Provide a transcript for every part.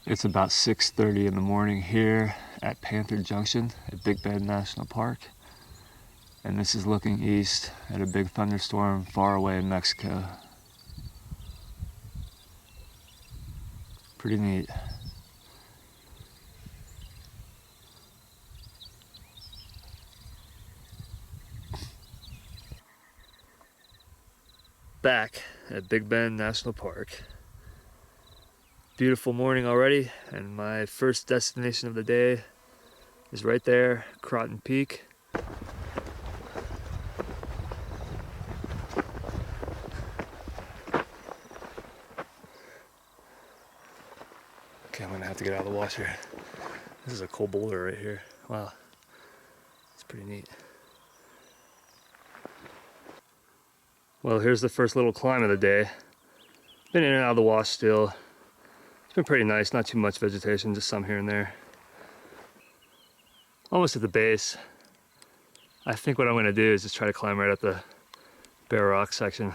It's about 6:30 in the morning here at Panther Junction at Big Bend National Park. And this is looking east at a big thunderstorm far away in Mexico. Pretty neat. Back at Big Bend National Park. Beautiful morning already, and my first destination of the day is right there, Croton Peak. Okay, I'm gonna have to get out of the washer. This is a cool boulder right here. Wow, it's pretty neat. Well, here's the first little climb of the day. Been in and out of the wash still. It's been pretty nice, not too much vegetation, just some here and there. Almost at the base. I think what I'm gonna do is just try to climb right up the bare rock section.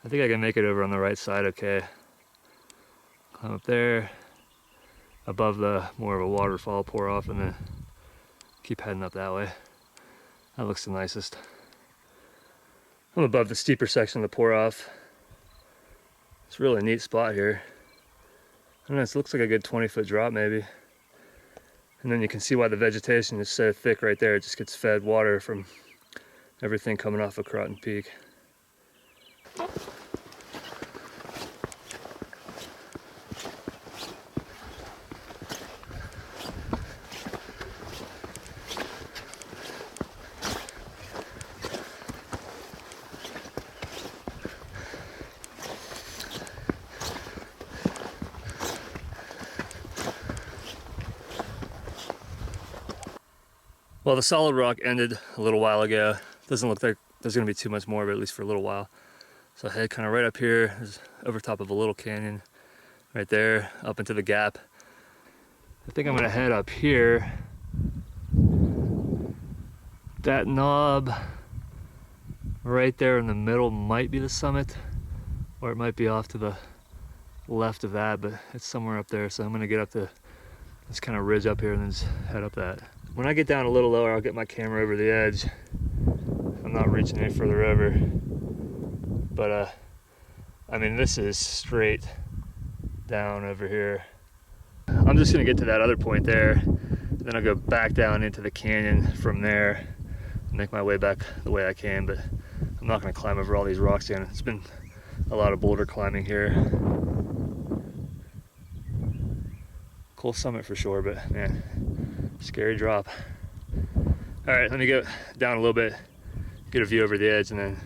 I think I can make it over on the right side okay. Climb up there, above the more of a waterfall pour off, and then keep heading up that way. That looks the nicest. I'm above the steeper section of the pour off. It's a really neat spot here. I don't know, it looks like a good 20-foot drop maybe. And then you can see why the vegetation is so thick right there. It just gets fed water from everything coming off of Croton Peak. Well, the solid rock ended a little while ago. Doesn't look like there's gonna be too much more of it, at least for a little while. So I head kind of right up here, there's over top of a little canyon, right there, up into the gap. I think I'm gonna head up here. That knob right there in the middle might be the summit, or it might be off to the left of that, but it's somewhere up there. So I'm gonna get up to this kind of ridge up here and then just head up that. When I get down a little lower, I'll get my camera over the edge. I'm not reaching any further over. But, I mean, this is straight down over here. I'm just gonna get to that other point there, then I'll go back down into the canyon from there, make my way back the way I came, but I'm not gonna climb over all these rocks again. It's been a lot of boulder climbing here. Cool summit for sure, but man, scary drop. All right, let me go down a little bit, get a view over the edge, and then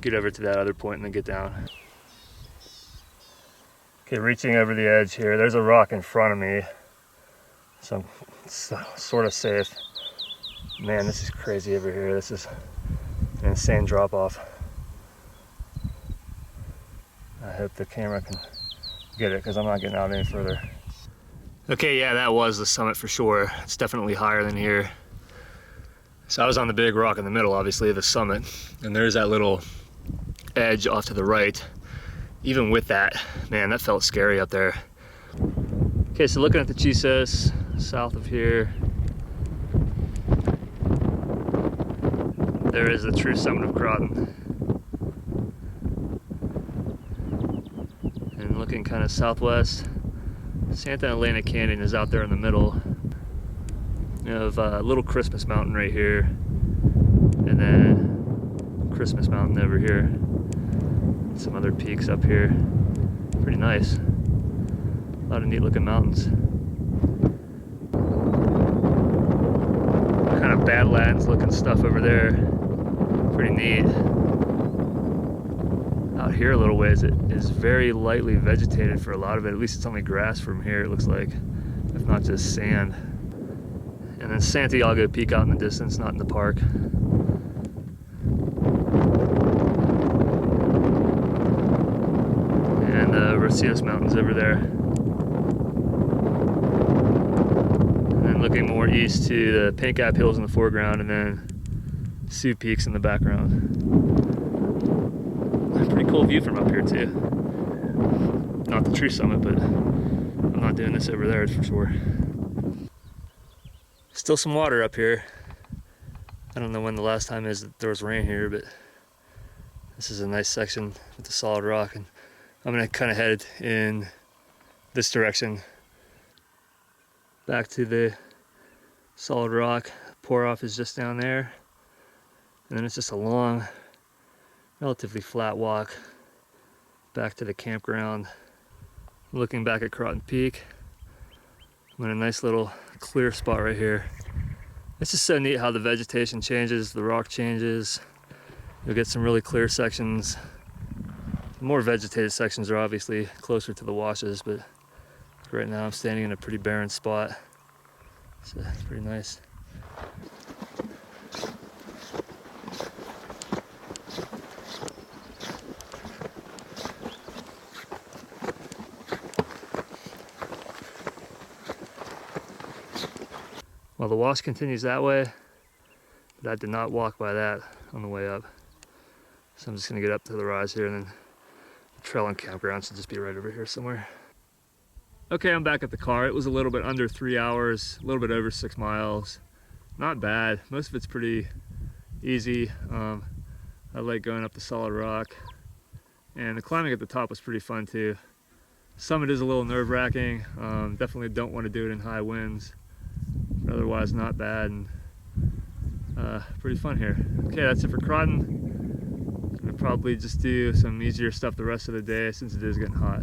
get over to that other point and then get down. Okay, reaching over the edge here, there's a rock in front of me, so I'm sort of safe. Man, this is crazy over here. This is an insane drop off. I hope the camera can get it because I'm not getting out any further. Okay, yeah, that was the summit for sure. It's definitely higher than here. So I was on the big rock in the middle, obviously, the summit, and there's that little edge off to the right. Even with that, man, that felt scary up there. Okay, so looking at the Chisos, south of here, there is the true summit of Croton. And looking kind of southwest, Santa Elena Canyon is out there in the middle. You have a little Christmas Mountain right here, and then Christmas Mountain over here. Some other peaks up here. Pretty nice. A lot of neat looking mountains. Kind of Badlands looking stuff over there. Pretty neat. Out here a little ways, it is very lightly vegetated for a lot of it. At least it's only grass from here, it looks like, if not just sand. And then Santiago Peak out in the distance, not in the park. And the Rocios Mountains over there. And then looking more east to the Pink Gap Hills in the foreground, and then Sioux Peaks in the background. Pretty cool view from up here too. Not the true summit, but a I'm not doing this over there, for sure. Still some water up here. I don't know when the last time is that there was rain here, but this is a nice section with the solid rock, and I'm gonna kind of head in this direction back to the solid rock. Pour off is just down there, and then it's just a long, relatively flat walk back to the campground. Looking back at Croton Peak, I'm in a nice little clear spot right here. It's just so neat how the vegetation changes, the rock changes. You'll get some really clear sections. The more vegetated sections are obviously closer to the washes, but right now I'm standing in a pretty barren spot. So it's pretty nice. Well, the wash continues that way, but I did not walk by that on the way up. So I'm just gonna get up to the rise here, and then the trail and campground should just be right over here somewhere. Okay, I'm back at the car. It was a little bit under 3 hours, a little bit over 6 miles. Not bad. Most of it's pretty easy. I like going up the solid rock, and the climbing at the top was pretty fun too. Summit is a little nerve-wracking. Definitely don't want to do it in high winds. But otherwise not bad, and pretty fun here. Okay, that's it for Croton. I'm gonna probably just do some easier stuff the rest of the day since it is getting hot.